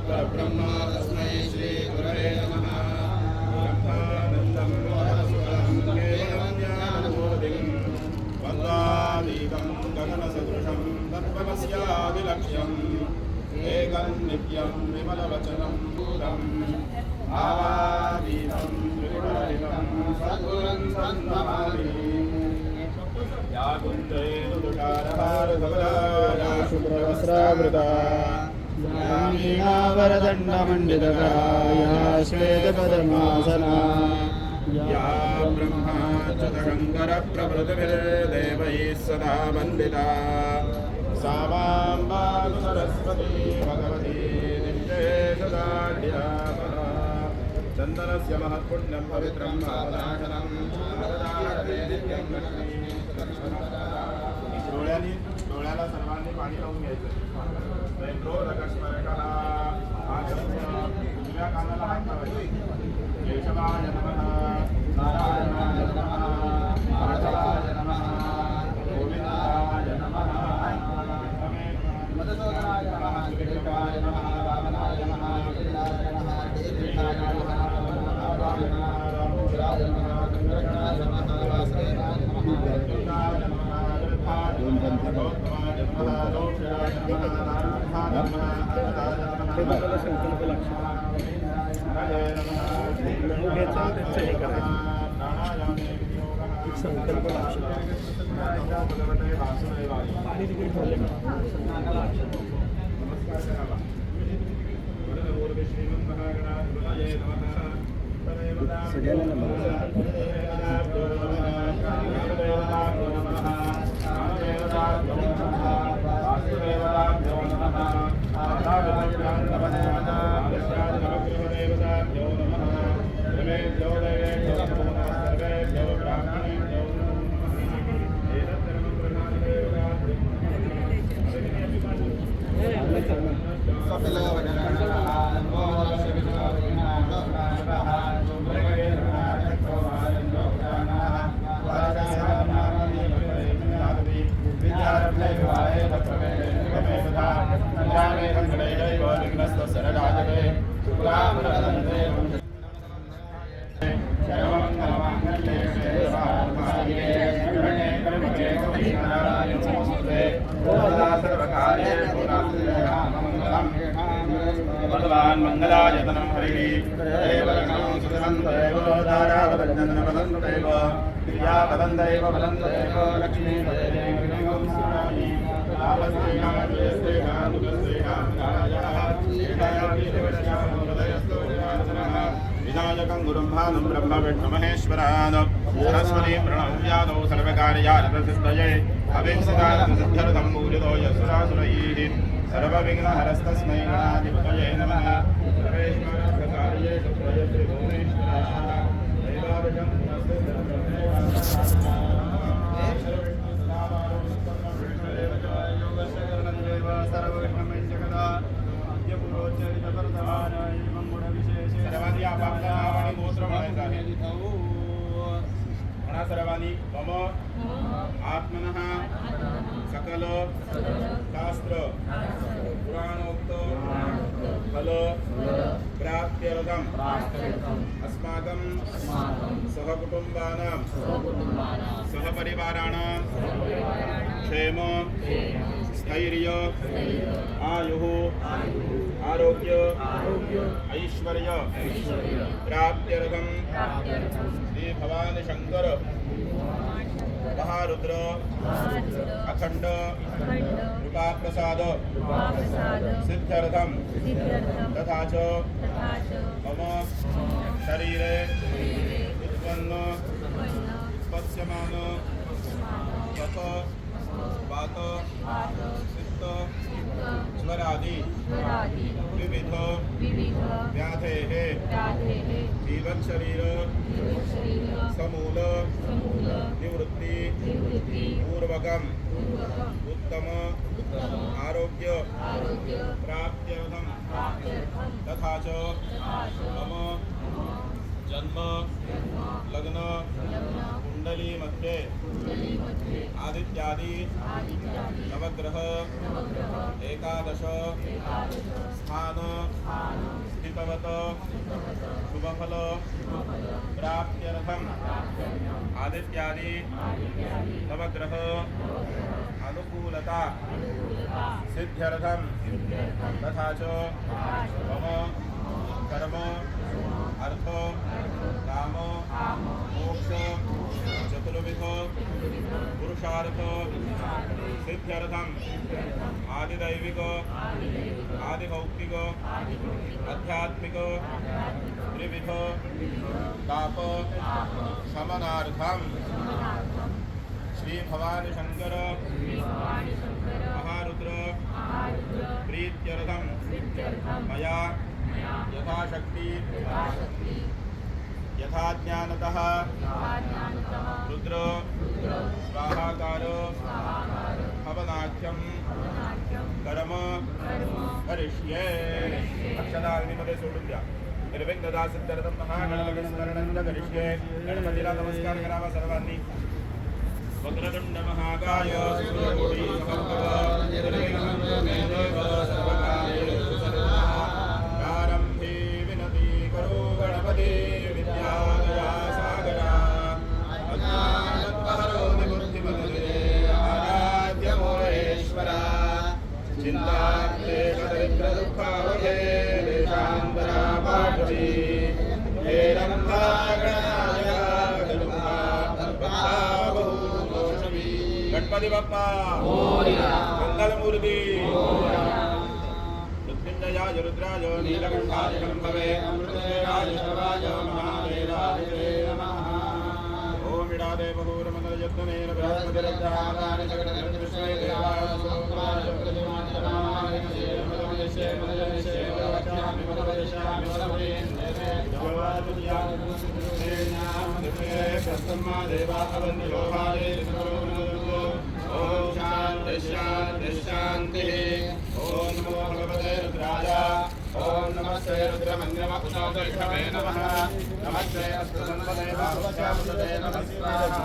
परब्रह्म तस्मै श्री गुरवे नमः। ब्रह्मानन्दं परमसुखं केवलं ज्ञानमूर्तिं वन्दातीतं गगनसदृशं तत्त्वमस्यादिलक्ष्यम् एकं नित्यं विमलवचनं भूतम् आवादीतं त्रिगुणरहितं सद्गुरुं सन्नमामि। या कुञ्जैर्दुषारहारधवला या शुभ्रवस्त्रावृता या वीणावरदण्डमण्डितकरा या श्वेतपद्मासना या ब्रह्माच्युतशङ्करप्रभृतिभिर्देवैः सदा वन्दिता सा वां वाग् सरस्वती भगवती नित्येशदाढ्या चन्दनस्य महत्पुण्यं पवित्रं पावनाशनं डोळ्याला सर्वांनी पाणी लावून घ्यायचं। उजव्या कानाला हात लावायचे। केशवाय नमः, नारायणाय नमः, माधवाय नमः, गोविंदाय नमः, मधुसूदनाय नमः, विवेकाय नमः, वामनाय नमः, गिरिराय नमः, श्रीकृष्णाय नमः, रामाय नमः, रामोदराय नमः, गंगाधराय नमः, वासुदेवाय नमः, दुर्गाय नमः, गौतमाय नमः, दोषाय नमः, नारायणाय नमः, अनंताय नमः, संकल्प लक्ष्य संकल्प भगवान् मंगलायतनं हरिः देवगणं सुधन्दैव धारावदन्नवदन्दैव क्रियावदन्दैव वदन्दैव लक्ष्मी विनायकं गुरुं भानुं ब्रह्म विष्णु महेश्वरान् सरस्वतीं प्रणव्यादौ सर्वकार्यार्थसिद्धये अभीप्सितार्थसिद्ध्यर्थं पूजितो यस्सुरासुरैः सर्वविघ्नहरस्तस्मै गणाधिपतये नमः। सर्वेश्वरप्रसार्येषु प्रयत्रि भुवनेश्वराः दैवादिकं नमस्ते सर्वांनी आपापल्या नावाने गोत्र म्हणायचं आहे। म्हणा सर्वांनी मम आत्मनः सकल शास्त्र पुराणोक्त फल प्राप्त्यर्थम् अस्माकं सहकुटुम्बानां सहपरिवाराणां क्षेम स्थैर्य आयुः आरोग्य ऐश्वर्य प्राप्त्यर्थं श्री भवानी शंकर महारुद्र अखंड कृपा प्रसाद सिद्ध्यर्थं तथा च मम शरीरे उत्पन्न उत्पत्स्यमान यत वात पित्त ज्वरादि विविध व्याधेः जीवनशरीर समूल निवृत्ति पूर्वकम् उत्तम आरोग्य प्राप्त्यर्थं तथा च मम जन्म लग्न कुंडली मध्ये आदित्यादि नवग्रह एक एकादश स्थान स्थितवत शुभफल प्राप्त्यर्थम आदित्यादि नवग्रह अनुकूलता सिद्ध्यर्थम तथा च मम कर्म अर्थ काम मोक्ष चतुर्विध पुरुषार्थ सिद्ध्यर्थम आदिदैविक आदिभौतिक आध्यात्मिक त्रिविध ताप शमनार्थम श्री भवानी शंकर महारुद्र प्रीत्यर्थम मया यथाशक्ति यथाज्ञानतः रुद्र स्वाहाकार हवनाख्यम कर्म करिष्ये अक्षदाग्निमध्ये सोडून द्या निर्विघ्नता सिद्ध्यर्थम महागणपती स्मरणं करिष्ये गणपतीला नमस्कार करावा सर्वांनी वक्रतुंड महाकाय सूर्यकोटि समप्रभ निर्विघ्नं मे देव सर्वकार्येषु सर्वदा प्रारम्भे विनति करो गणपति विद्यादया सागरा अज्ञानत्वहरो निबुद्धिमते आराध्य मोरेश्वरा चिन्ताक्लेशदरिद्रदुःखावधे देशान्तरा पाठवी हे रम्भागणाय गणपति बप्पा मंगल मूर्ति मृत्युंजयाय रुद्राय नीलकंठाय शंभवे अमृतेयाय सर्वाय महादेवाय नमः। ओम इडादे बहुरमनयत्नेन बृहस्पतिरजामादानि जगन्नाथकृष्णे देवाय सोमवाय प्रतिमाय नमामि मदवदेशे मदवदेशे वचामि मदवदेशामि मदवदेशे जगवादुर्याय नमः दिवे प्रस्तम्मा देवा अवन्योहाये ओम शांति शांति शांति। ओम नमो भगवते रुद्राय ओम नमस्ते रुद्रमन्यमपुषोदर्शवे नमः नमस्ते अस्तु संपदे बाहुश्यामसुते नमः स्वाहा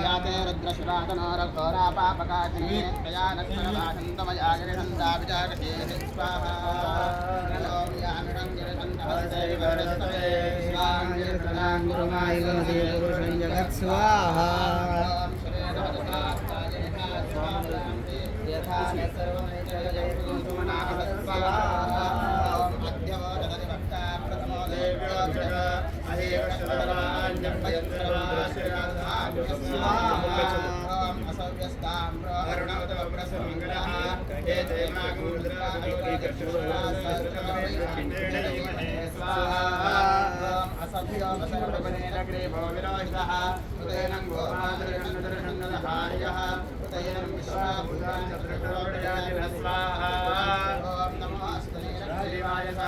याते रुद्रशिवातनोरघोरा पापकाचिनी तया नक्षरभाषन्तमया गिरिहन्ता विचारके स्वाहा ओम यामिरं गिरिहन्तवरदैवरस्तवे स्वाङ्गिर्प्रदां गुरुमाय गणसे पुरुषं जगत् स्वाहा यथा सर्वमेतजयपुरुषमनाः स्वाहा अद्यवो जगदिभक्ता प्रथमो देव्योऽक्षर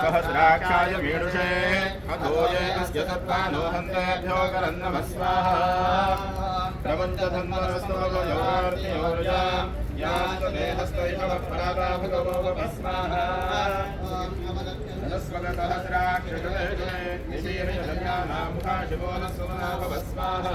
सहस्राक्षाय मीडुषे अधोये अस्य सत्त्वानो हन्तेभ्यो करन्नमः स्वाहा प्रपञ्चधन्वनस्तवयोर्तियोर्जा यास्तदेहस्तैषवपराभगवो स्वाहा सहस्राक्षे निशीर्षजन्यानां मुखा शिवो न सुमना भव स्वाहा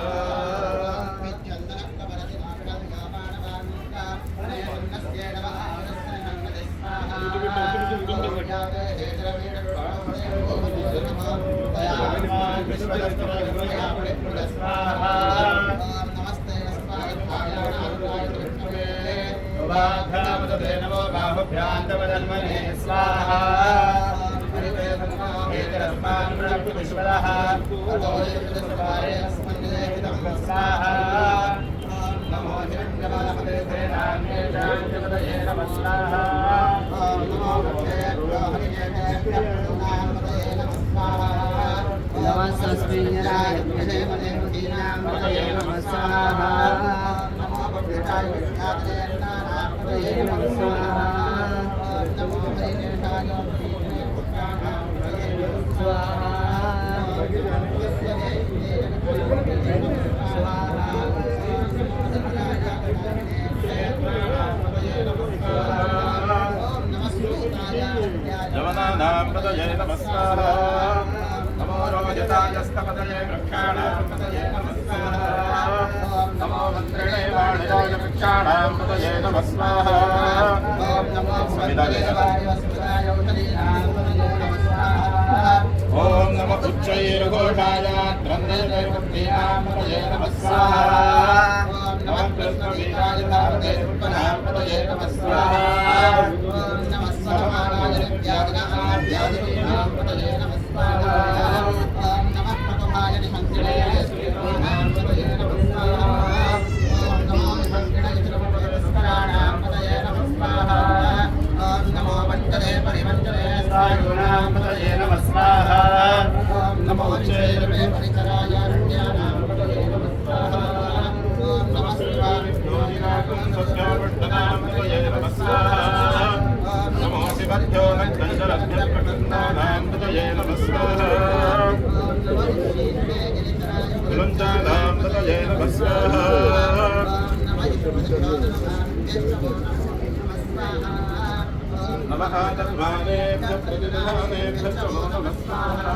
नमो बाहुभ्यान्तवदन्मने स्वाहा स्वाहा नमो स्वाहा नमस्स्मिन्यराय नमः स्वाहा नमो स्वाहा नमो जवनानां पदये नमः स्वाहा नमो रोजतायस्तपदये वृक्षाणां पतये नमः स्वाहा ॐ नमो मन्त्रिणे वाणिजाय वृक्षाणां पतये नमः स्वाहा ॐ नमो सवितादेवाय वसुधाय औषधीनां पतये नमः स्वाहा ॐ नमो उच्चैर्घोषाय त्रन्नैर्वृत्तीनां पतये नमः स्वाहा ॐ नमः कृष्णवीराय धावते पुष्पनां पतये नमः स्वाहा ॐ नमः सहमानाय नित्यादिनां पतये नमः स्वाहा ॐ नमः प्रतभाय निशङ्किने श्रीनां पतये नमः स्वाहा ॐ नमो निशङ्किने श्रीपुष्कराणां पतये नमः स्वाहा ॐ नमो वञ्चने परिवञ्चने सायुनां पतये नमः स्वाहा ॐ नमो चैर्वे परिचराय रण्यानां पतये नमः स्वाहा ॐ नमः शिवाविष्णोजिनाकं सस्यावर्धनां पतये नमः स्वाहा ॐ नमो शिवभ्यो नक्षत्रभ्यप्रकन्दानां पतये नमः स्वाहा ॐ नमो ऋषीणे गिरिधराय गुलञ्चानां पतये नमः स्वाहा ॐ नमः नमः तन्मानेभ्यः प्रतिदिनानेभ्यः नमो नमः स्वाहा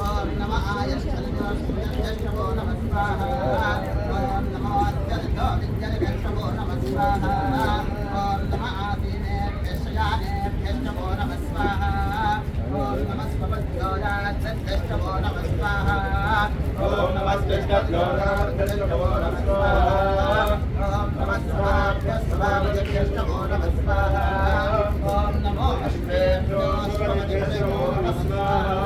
ॐ नमः आयश्चर्योऽस्मिभ्यः नमो नमः स्वाहा ॐ नमो अत्यन्तो विद्येभ्यः नमो नमः स्वाहा ॐ नमः आदीनेभ्यः शयानेभ्यः नमो नमः स्वाहा ॐ नमः स्वपद्योराज्यभ्यः नमो नमः स्वाहा ॐ नमः कृष्णभ्योराज्यभ्यः नमो नमः स्वाहा ॐ नमः स्वाभ्यः स्वाभ्यभ्यः नमो नमः स्वाहा ॐ नमो अश्वेभ्यो अश्वमदिभ्यो नमः स्वाहा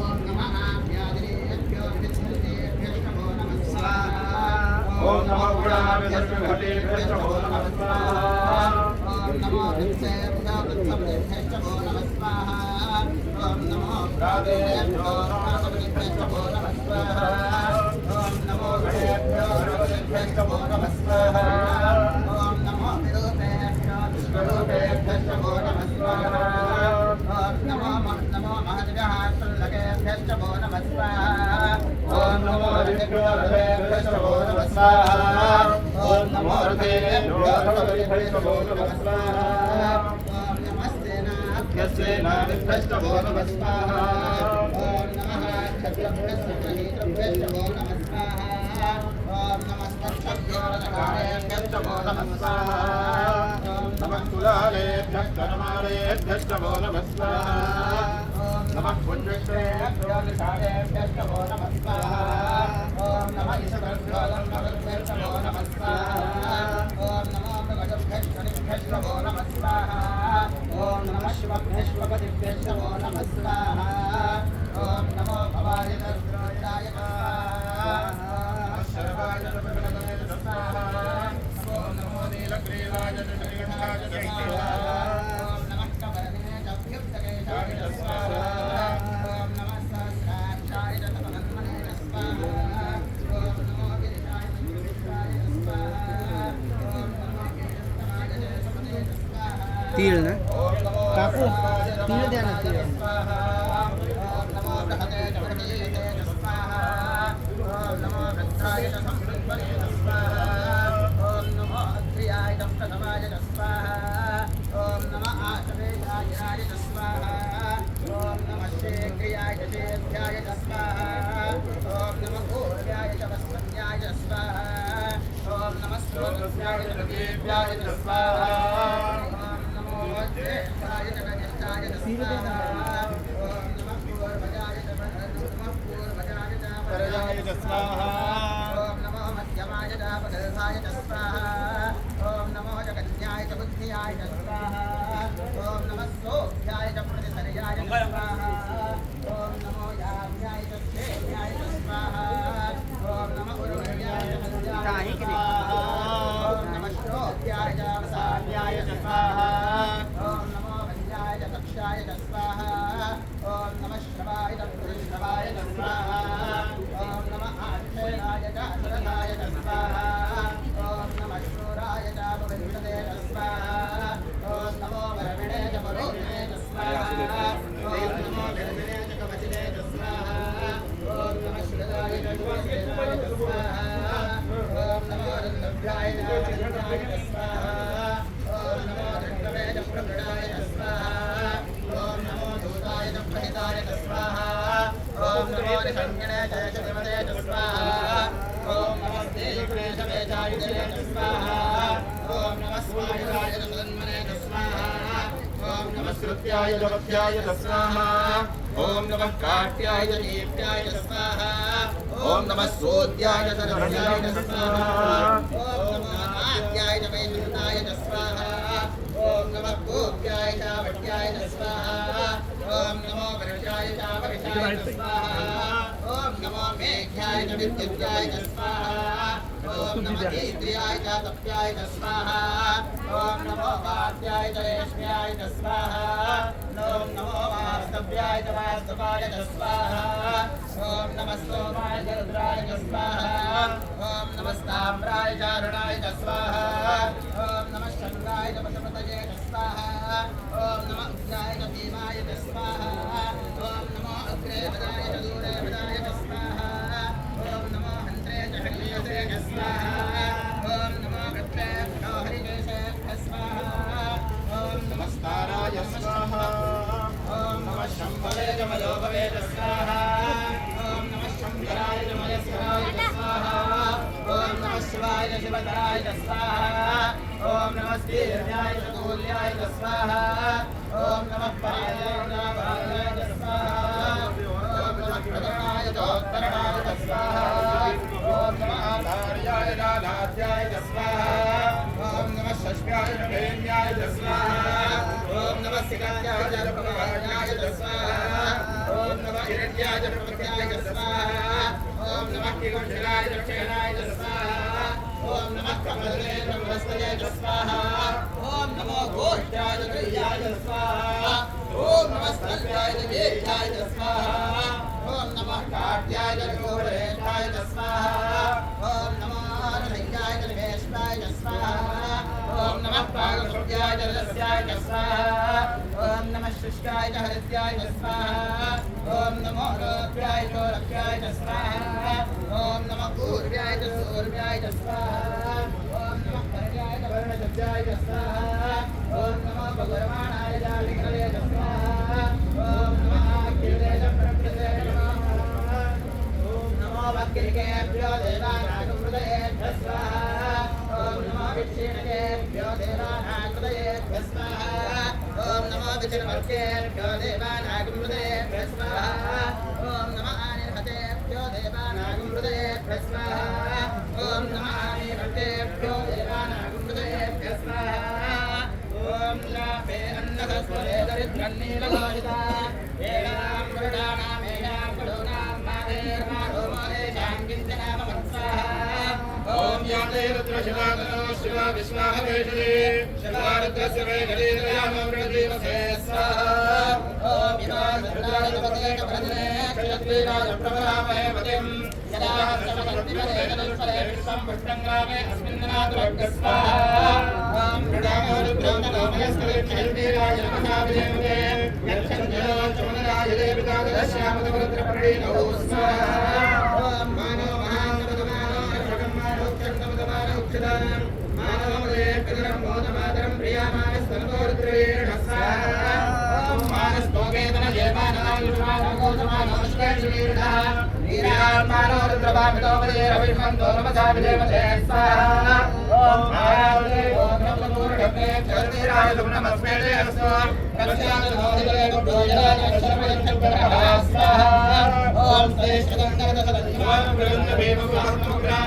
ॐ नमः आभ्यादिनेभ्यो विच्छिन्नेभ्यः नमो नमः स्वाहा ॐ नमो गुणाभ्यः नमो नमः स्वाहा ॐ नमो वृक्षेभ्यो वृक्षपतिभ्यः नमो नमः स्वाहा ॐ नमो प्रादेभ्यो प्रासपतिभ्यः नमो नमः स्वाहा ॐ नमो गणेभ्यो गणपतिभ्यः नमो नमः स्वाहा ॐ नमो विरूपेभ्यो विश्वरूपेभ्यः नमो नमः स्वाहा ॐ नमो महद्भ्यः सल्लकेभ्यः नमो नमः स्वाहा ॐ नमो रथेभ्यो रथेभ्यः नमो नमः स्वाहा ॐ नमो रथेभ्यो रथेभ्यः नमो नमः स्वाहा ॐ नमस्ते नाभ्यः नमो नमः स्वाहा ॐ नमः क्षत्रभ्यः नमो नमः स्वाहा ॐ नमस्तक्षभ्यो रथकारेभ्यः नमो नमः स्वाहा ॐ नमः कुलालेभ्यः कर्मालेभ्यः नमो नमः स्वाहा ॐ नमः पुण्यश्रेभ्यो निषादेभ्यः नमो नमः स्वाहा ॐ नमः ईशभ्यो लम्बभ्यः नमो नमः स्वाहा ॐ नमो मृगजभ्यः शनिभ्यः नमो नमः स्वाहा ॐ नमः शिवभ्यः शिवपतिभ्यः नमो नमः स्वाहा ॐ नमो भवाय द्रोणाय स्वाहा शर्वाय नमः स्वाहा ॐ नमो नीलग्रीवाय श्रीगणाय स्वाहा ॐ नमः कमलने चभ्युक्तकेशाय स्वाहा ॐ नमः सहस्राक्षाय तमन्मने स्वाहा ॐ नमो गिरिशाय विष्णाय स्वाहा ॐ नमो गिरिशतमाय जयसमने स्वाहा तीळ ना काकू तीळ द्या ना तीळ स्वाहा ॐ नमो बृहते जगदीये स्वाहा ॐ नमो वृद्धाय संवृत्तये स्वाहा ॐ नमो अग्र्याय प्रथमाय स्वाहा ॐ नमः आशवेशाय स्वाहा ॐ नमः शीघ्रियाय शेभ्याय स्वाहा ॐ नमः पूर्व्याय च वस्पन्याय स्वाहा ॐ नमः स्रोतस्याय रविभ्याय स्वाहा ॐ नमो ज्येष्ठाय च कनिष्ठाय स्वाहा ॐ नमः पूर्वजाय च परजाय च स्वाहा ॐ नमो मध्यमाय च पगल्भाय च स्वाहा ॐ नमो जगन्याय च बुद्धियाय च स्वाहा ॐ नमः सोभ्याय च प्रतिसर्याय च स्वाहा ॐ नमो याम्याय च क्षेम्याय च स्वाहा ॐ नमः उर्वऱ्याय च मध्याय च स्वाहा ॐ नमः श्रोभ्याय च वसाव्याय च स्वाहा ॐ नमो वन्याय च कक्षाय च स्वाहा ॐ नमः श्रवाय च पुरुषवाय च स्वाहा ॐ नमः आक्षेणाय च अशरथाय च स्वाहा ॐ नमः शूराय च पवित्रते च स्वाहा शङ्कणे जयशदेवते च स्वाहा ॐ नमस्ते गणेशवे चायुधे च स्वाहा ॐ नमः स्वायुधाय च तन्मने च स्वाहा ॐ नमः श्रुत्याय च वक्याय च स्वाहा ॐ नमः काट्याय च दीप्याय च स्वाहा ॐ नमः सोद्याय च रम्याय च स्वाहा ॐ नमः आद्याय च वैकुण्ठाय च स्वाहा ॐ नमः गोप्याय च वट्याय च स्वाहा ॐ नमो वर्षाय च वर्षाय च स्वाहा ॐ नमो मेघ्याय च विद्युत्याय च स्वाहा ॐ नमः इंद्रियाय च तप्याय च स्वाहा ॐ नमो वात्याय च रेष्म्याय च स्वाहा ॐ नमो वास्तव्याय च वास्तवाय च स्वाहा ॐ नमः सोमाय च रुद्राय च स्वाहा ॐ नमः ताम्राय च अरुणाय च स्वाहा ॐ नमः शङ्गाय च पशुपतये च स्वाहा ॐ नमः उग्राय च भीमाय च स्वाहा ॐ नमो अग्रे वदाय च दूरे वदाय च स्वाहा ॐ नमो हन्त्रे च हरियसे च स्वाहा ॐ नमो वृत्रे च हरिकेशे च स्वाहा ॐ नमः स्ताराय स्वाहा ॐ नमः शम्भवे च मयोभवे च स्वाहा ॐ नमः शङ्कराय च मयस्कराय च स्वाहा ॐ नमः शिवाय च शिवतराय च स्वाहा ॐ नमः वीर्याय च तुल्याय च स्वाहा ॐ नमः पायाय च भागाय च स्वाहा ॐ नमः प्रकरणाय च उत्तरणाय च स्वाहा ॐ नमः आधार्याय च नाद्याय च स्वाहा ॐ नमः षष्ट्याय च भेन्याय च स्वाहा ॐ नमः सिकायाय च प्रभाण्याय च स्वाहा ॐ नमः हिरण्याय च प्रपत्याय च स्वाहा ॐ नमः किकुण्ठिलाय च क्षेणाय च स्वाहा ॐ नमः कमले च बृहस्पतये च स्वाहा ॐ नमो गोष्ठाय च गृह्याय च स्वाहा ॐ नमः स्तल्याय च वेद्याय च स्वाहा ॐ नमः काट्याय च गोरेशाय च स्वाहा ॐ नमः रसय्याय च निवेशनाय च स्वाहा ॐ नमः पागशुद्ध्याय च रस्याय च स्वाहा ॐ नमः शुष्काय च हरिद्याय च स्वाहा ॐ नमो लोक्याय च लक्ष्याय च स्वाहा ॐ नमः पूर्व्याय च सूर्व्याय च स्वाहा ॐ नमः पर्याय च वर्णशब्दाय च स्वाहा ॐ नमः भगवरमाणाय च विग्रहे च स्वाहा ॐ नमः अखिले च प्रकृते च स्वाहा ॐ नमो वक्रिकेभ्यो देवानागमृतयेभ्यः स्वाहा ॐ नमो विक्षीणकेभ्यो देवानागमृतयेभ्यः स्वाहा ॐ नमो विचिन्वर्गेभ्यो देवानागमृतयेभ्यः स्वाहा ॐ नमः आनिर्हतेभ्यो देवानागमृतयेभ्यः स्वाहा ॐ नमः आनिर्हतेभ्यो देवानागमृतयेभ्यः स्वाहा ॐ द्रापे अन्नदस्वरे दरिद्रन्नीललोहिता एनां वृडानामेनां कडूनां माधेर्माधोमोदेशां किञ्चनाममत्स्वाहा ॐ याते रुद्रशिवागनो शिवा विश्वाहवेशे शिवारुद्रस्य वेगलीलयामवृणजीवसे स्वाहा ॐ इमारुद्राजपते कप्रदने क्षयत्वीराज प्रभरामहे पतिम् यदा समसन्निपते तदुष्पदे विश्वं पुष्टङ्गामे अस्मिन्नादुरग्र स्वाहा ॐ वृणामो रुद्रोमनोमयस्करे क्षयत्वीराज नमः विदेवते यच्छन्तो चमनराज देवतादश्यामदरुद्रप्रणीनौ स्वाहा ॐ मानो महानवदमानो मानवमदे पितरं बोधमातरं प्रियामानस्तनतोरुद्रेण स्वाहा ॐ मानस्तोकेतन जयमाननायुष्मानगोधमानोष्केशवीरः वीरात्मानो रुद्रभामितोपदे रविष्मन्तो नमसा विदेवते स्वाहा ॐ आयावदे ॐ नमपूर्णमे क्षरतीराय नमस्मेते अस्तु नमस्यानोदिले गुड्डोजराजक्षरमयच्छब्दरः स्वाहा ॐ श्रेष्ठगन्धवदसदन्यमानं वृन्दभीमग्राहमग्रां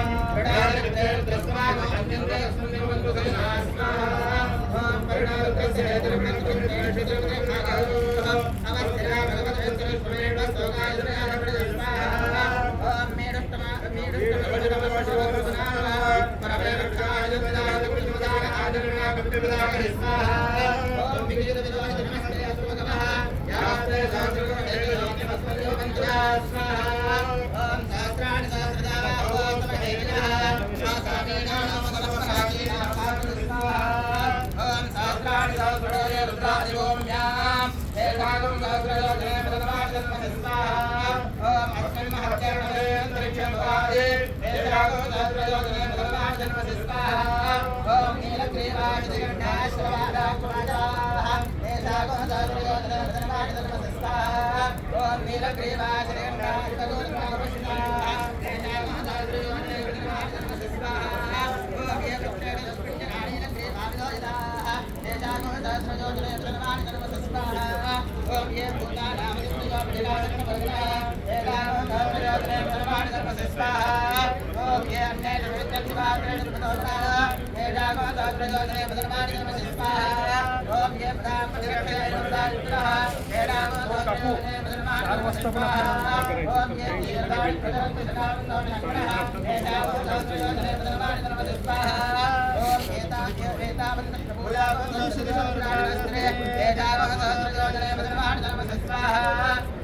नीलग्रीवा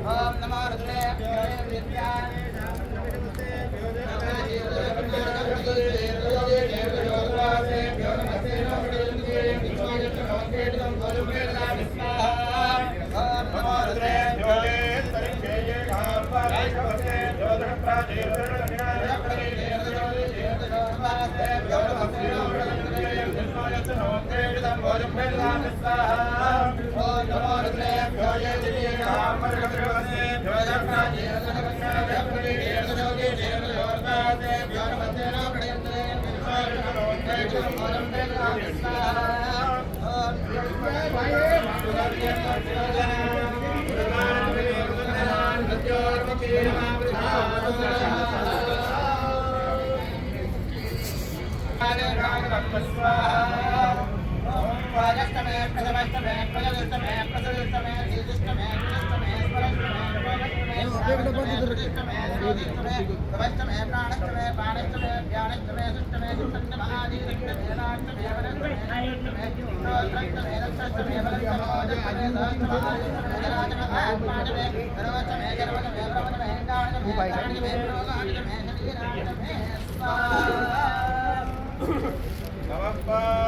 ओम नमो Namaste.